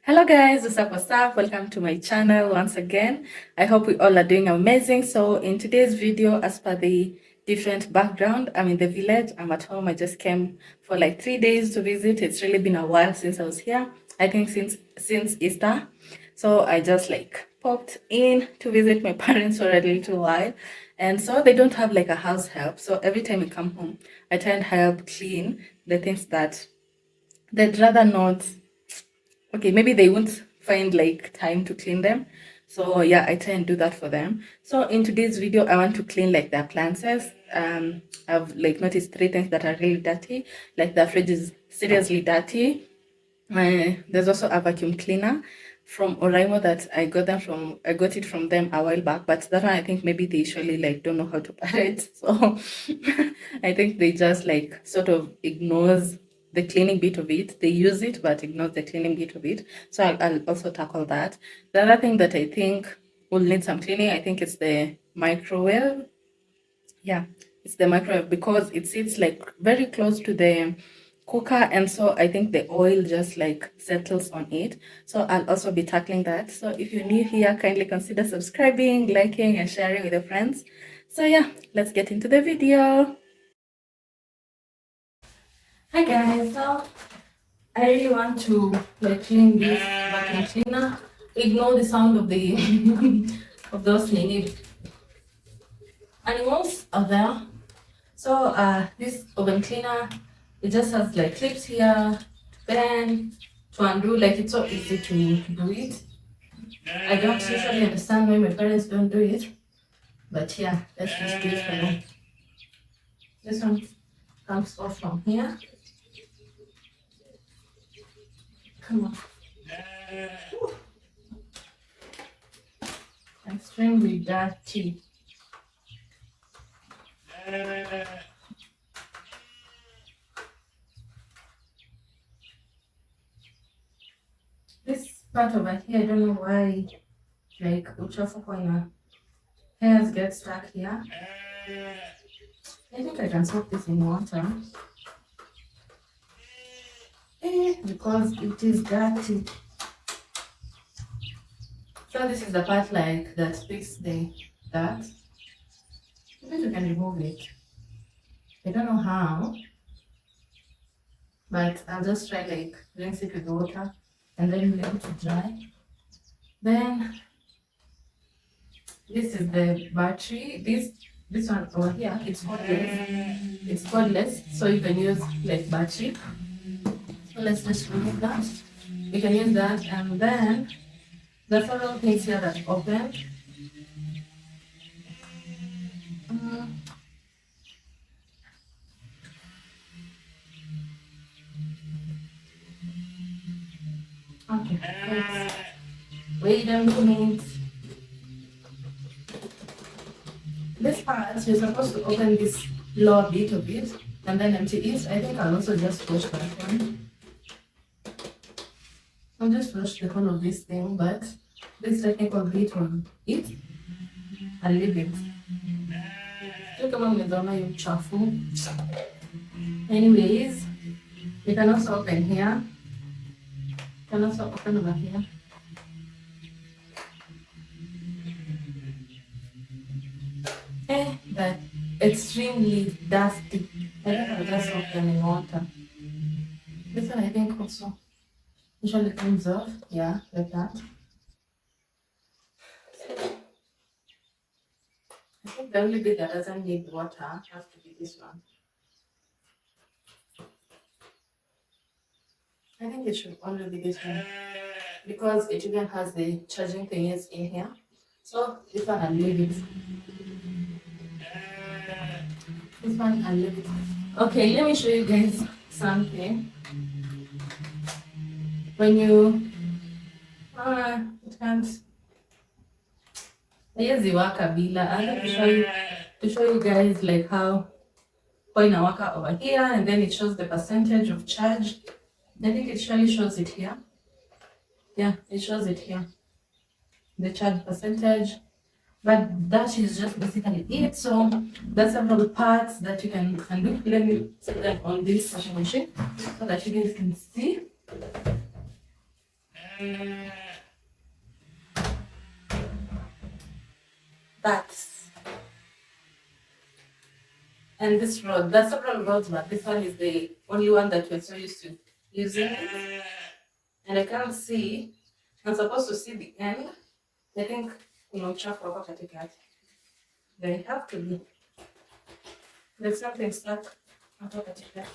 Hello guys, what's up? Welcome to my channel once again. I hope we all are doing amazing. So in today's video, as per the different background, I'm in the village, I'm at home. I just came for like 3 days to visit. It's really been a while since I was here. I think since Easter. So I just like popped in to visit my parents for a little while. And so they don't have like a house help. So every time we come home, I try and help clean the things that they'd rather not. Okay, maybe they won't find like time to clean them. So yeah, I try and do that for them. So in today's video, I want to clean like their appliances. I've like noticed 3 things that are really dirty. Like the fridge is seriously dirty. There's also a vacuum cleaner from Oraimo that I got it from them a while back, but that one I think maybe they usually like don't know how to operate. So I think they just like sort of ignores the cleaning bit of it. They use it but ignores the cleaning bit of it. So I'll also tackle that. The other thing that I think will need some cleaning, I think it's the microwave. Yeah, it's the microwave because it sits like very close to the cooker, and so I think the oil just like settles on it. So I'll also be tackling that. So if you're new here, kindly consider subscribing, liking, and sharing with your friends. So yeah, let's get into the video. Hi guys, so I really want to like clean this vacuum cleaner. Ignore the sound of the of those cleaning animals out there. So this oven cleaner, it just has like clips here to bend, to undo, like it's so easy to do it. I don't usually understand why my parents don't do it, but yeah, let's just do it for now. This one comes off from here. Come on. Extremely dirty. This part over here, I don't know why, like uchafu kwa hairs get stuck here. I think I can soak this in water. Because it is dirty. So this is the part like that picks the dirt. Maybe you can remove it. I don't know how, but I'll just try like rinse it with water and then let it dry. Then this is the battery. This one over here, it's cordless. It's cordless, so you can use like battery. So let's just remove that. You can use that, and then there's several things here that open. Okay, let's wait a minute. This part, you're supposed to open this lower bit of it and then empty it. I think I'll also just wash that one. I'll just wash the whole of this thing, but this technical bit on it, I'll leave it. Anyways, you can also open here. You can also open over here. But extremely dusty. I think I'll just soak them in water. This one I think also usually comes off. Yeah, like that. I think the only bit that doesn't need water has to be this one. I think it should only be this one because it even has the charging thingies in here. So this one I'll leave it. This one I'll leave it. Okay, let me show you guys something. When you it can't. Waka bila. I have to show you guys like how inawaka over here, and then it shows the percentage of charge. I think it surely shows it here. Yeah, it shows it here. The charge percentage. But that is just basically it. So there's several parts that you can undo. Let me set them on this washing machine so that you guys can see. That's and this rod. There's several rods, but this one is the only one that we're so used to using it. And I can't see. I'm supposed to see the end. I think uchafu wako katikati. They have to be. There's something stuck hapo katikati.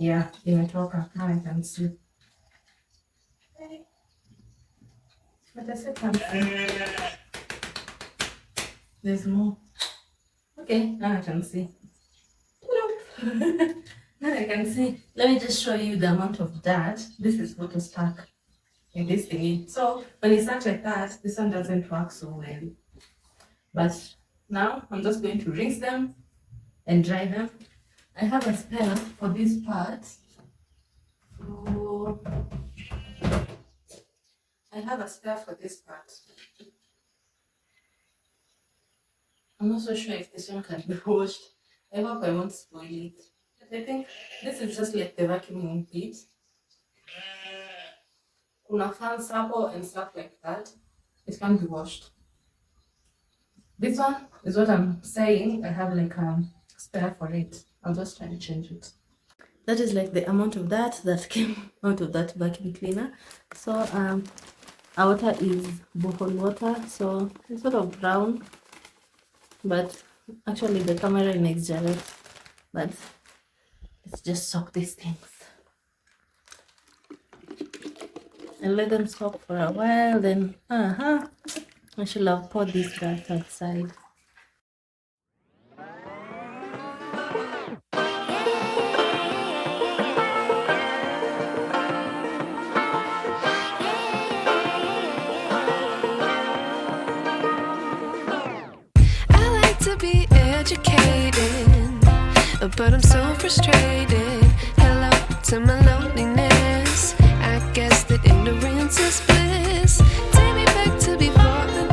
Yeah, imetoka. Now I can see. But I said there's more. Okay, now I can see. Now I can see. Let me just show you the amount of dirt. This is what was stuck in this thingy. So when it's stuck like that, this one doesn't work so well. But now I'm just going to rinse them and dry them. I have a spare for this part. So I have a spare for this part. I'm not so sure if this one can be washed. I hope I won't spoil it. But I think this is just like the vacuuming bit. Kuna fan sample and stuff like that. It can be washed. This one is what I'm saying. I have like a spare for it. I'm just trying to change it. That is like the amount of that came out of that vacuum cleaner. So our water is borehole water, so it's sort of brown, but actually the camera exaggerates. But let's just soak these things and let them soak for a while. Then I should have poured this back outside. I like to be educated, but I'm so frustrated. Hello to my loneliness. I guess that ignorance is bliss. Take me back to before I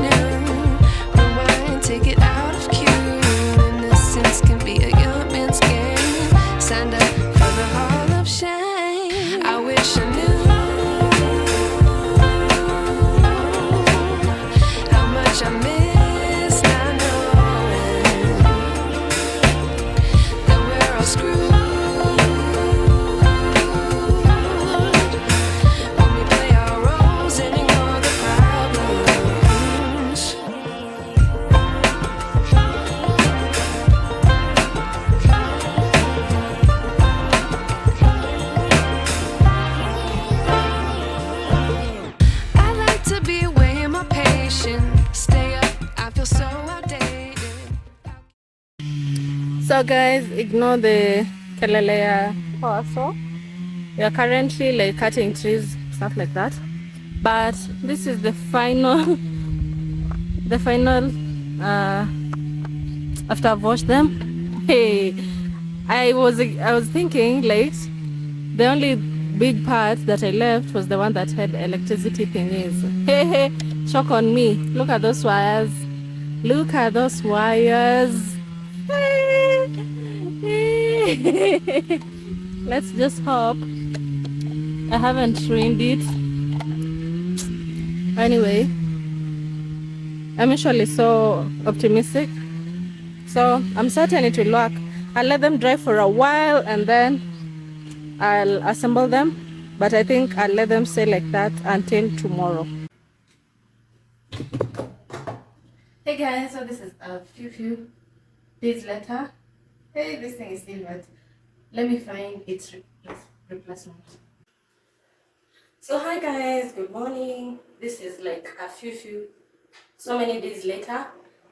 knew. Rewind, take it out of cue. Innocence can be a young man's game. Signed up for the hall of shame. I wish I knew how much I miss not knowing that we're all screwed when we play our roles and ignore the problems. I like to be away in my patience. Stay up, I feel so outdated. So guys, ignore the kelele also. We are currently like cutting trees, stuff like that. But this is the final, the final. After I've washed them, hey, I was thinking like the only big part that I left was the one that had electricity thingies. Hey, hey, shock on me! Look at those wires. Look at those wires. Let's just hope I haven't ruined it. Anyway, I'm usually so optimistic, so I'm certain it will work. I'll let them dry for a while and then I'll assemble them, but I think I'll let them stay like that until tomorrow. Hey guys, so this is a few days later. Hey, this thing is still wet. Let me find its replacement. So hi guys, good morning. This is like a so many days later.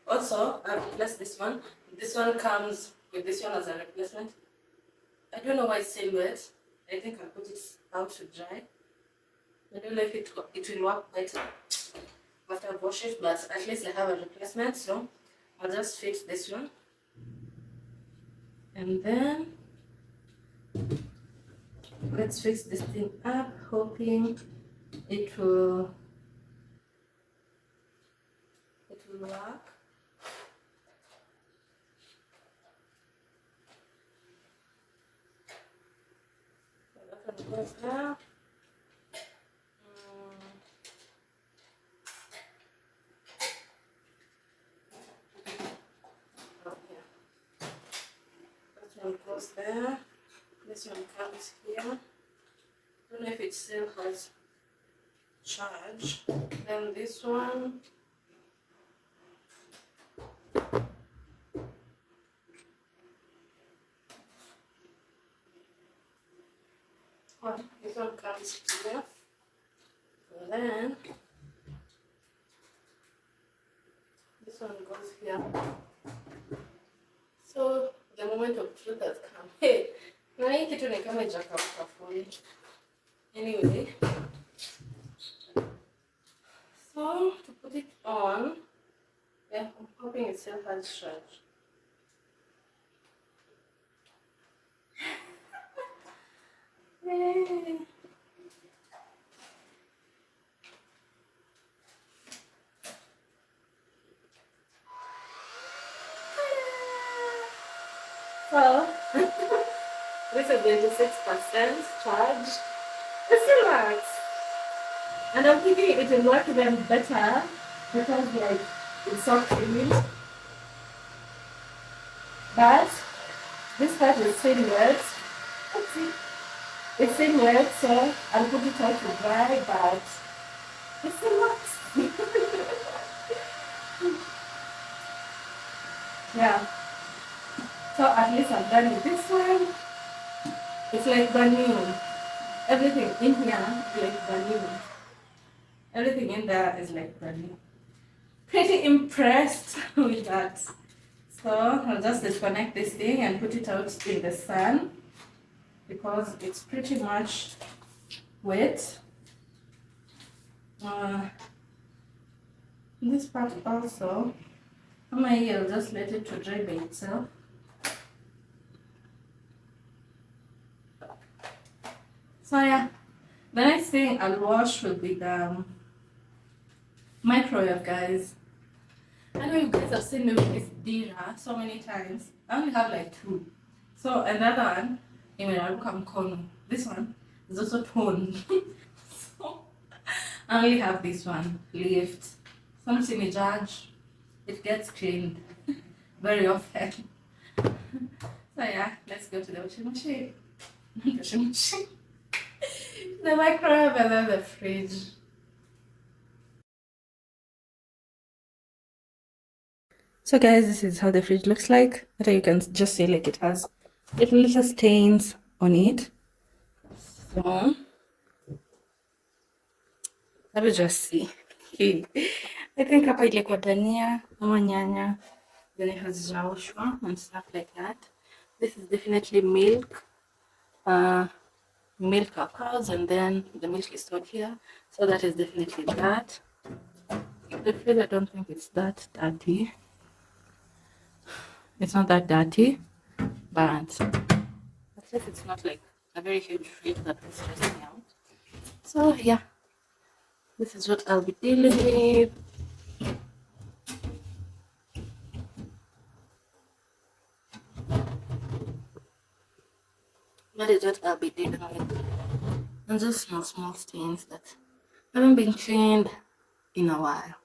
Also, I've replaced this one. This one comes with this one as a replacement. I don't know why it's still wet. I think I'll put it out to dry. I don't know if it will work better after I wash it, but at least I have a replacement. So I'll just fix this one. And then let's fix this thing up, hoping it will work. can go there. Okay. That one goes there. This one comes here. Don't know if it still has charge. Then this one. Oh, this one comes here. And then this one goes here. So the moment of truth has come. Hey, na hii kitu ni kama ijakauka fully. Anyway, so to put it on, yeah, I'm hoping it still has charge. Yay. So, this is 26% charge. It still works. And I'm thinking it will work even better because like it's so clean. But this part is still wet. Let's see. It's still wet, so I'll put it out to dry, but it still works. Yeah. So at least I'm done with this one. It's like brand new. Everything in here is like brand new. Everything in there is like brand new. Pretty impressed with that. So I'll just disconnect this thing and put it out in the sun because it's pretty much wet. This part also, I'll just let it to dry by itself. So yeah, the next thing I'll wash will be the microwave, guys. I know you guys have seen me with this Dira so many times. I only have like 2. So another one, this one is also torn. So I only have this one left. Something in judge, it gets cleaned very often. So yeah, let's go to the washing machine. Washing machine. The microwave and then the fridge. So guys, this is how the fridge looks like. You can just see like it has little stains on it. So let me just see. I think hapa ilikuwa dania ama nyanya, then it has jaoshwa and stuff like that. This is definitely milk. Milk our cows, and then the milk is stored here, so that is definitely that. The fridge, I don't think it's that dirty. It's not that dirty, but at least it's not like a very huge fridge that will stress me out. So yeah, this is what I'll be dealing with. That is what I'll be dealing with. And just small stains that haven't been cleaned in a while.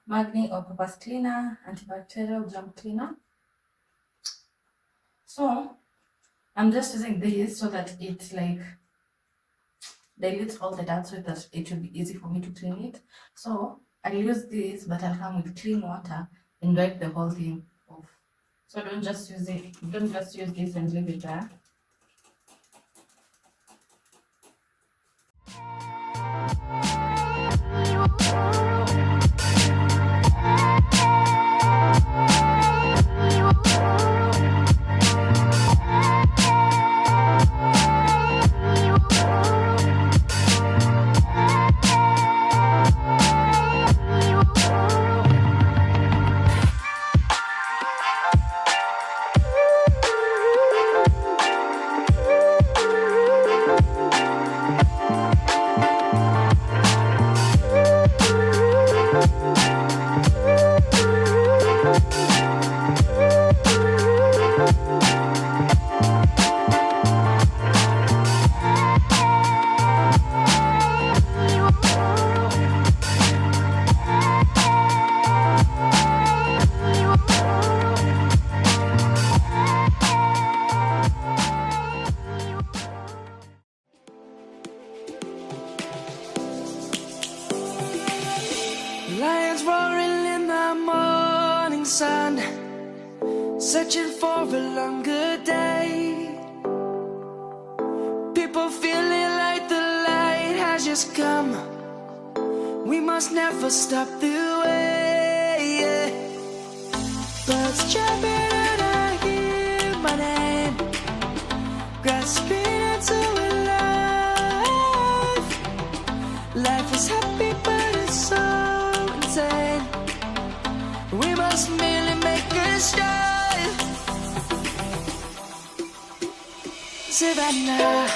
Magni or Papa's Cleaner, antibacterial germ cleaner. So I'm just using this so that it like dilutes all the dirt so that it will be easy for me to clean it. So I'll use this, but I'll come with clean water and wipe the whole thing off. So don't just use this and leave it there. morning sun, searching for a longer day. People feeling like the light has just come. We must never stop the way. Birds jumping and I hear my name, grasping into a life. Life is happy but it's so insane. We must merely make a start. Savannah,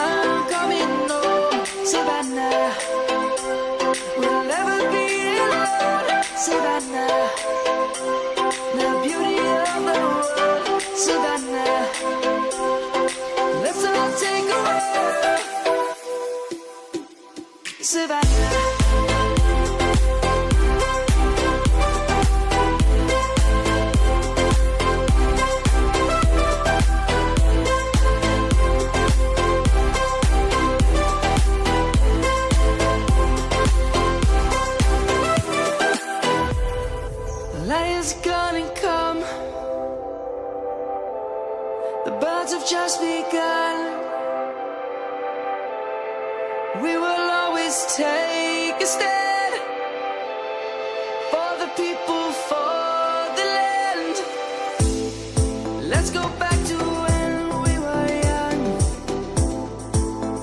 I'm coming home. Savannah, we'll never be alone. Savannah, the beauty of the world. Savannah, let's all take a walk. Savannah. Lion's gonna come. The birds have just begun. We will always take a stand for the people, for the land. Let's go back to when we were young.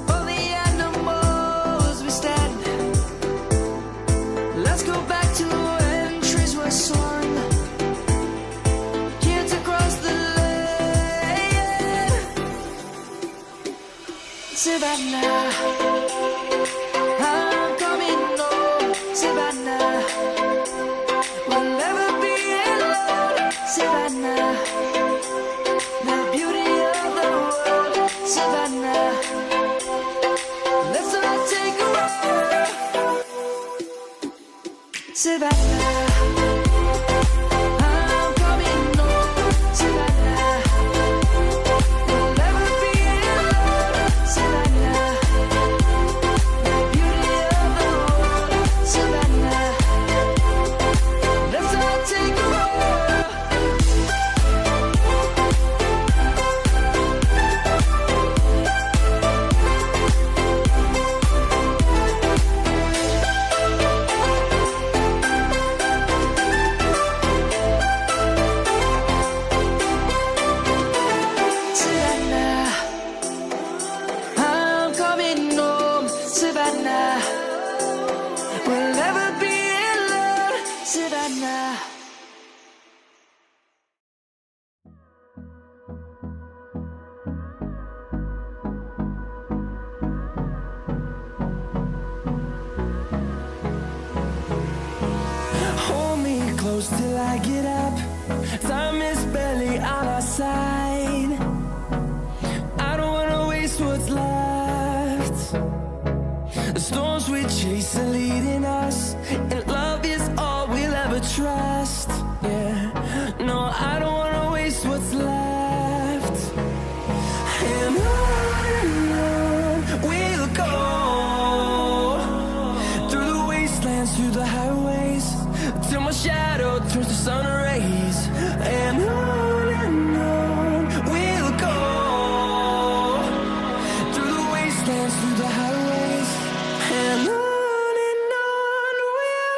For the animals we stand. Let's go back to when trees were swung. Kids across the land. Savannah, I'm coming home. Savannah, we'll never be alone. Savannah, the beauty of the world. Savannah, let's all take a walk. Savannah, I'm coming home. Savannah, we'll never be alone. Savannah, the beauty of the world. Savannah, let's all take a walk. Savannah, I'm coming home. Savannah, we'll never be alone. Savannah. Hold me close till I get up. Time is barely on our side. I don't wanna waste what's left. The storms we chase are leading us, and love is all we'll ever trust. Yeah, no, I don't wanna waste what's left. And on we'll go, through the wastelands, through the highways, till my shadow turns to sun rays. And on we'll go, through the wastelands, through the highways. And on we'll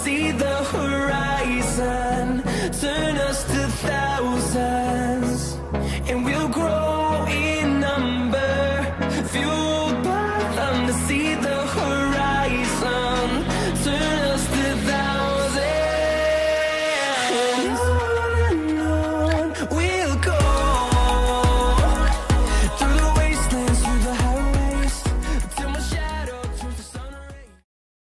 see the horizon.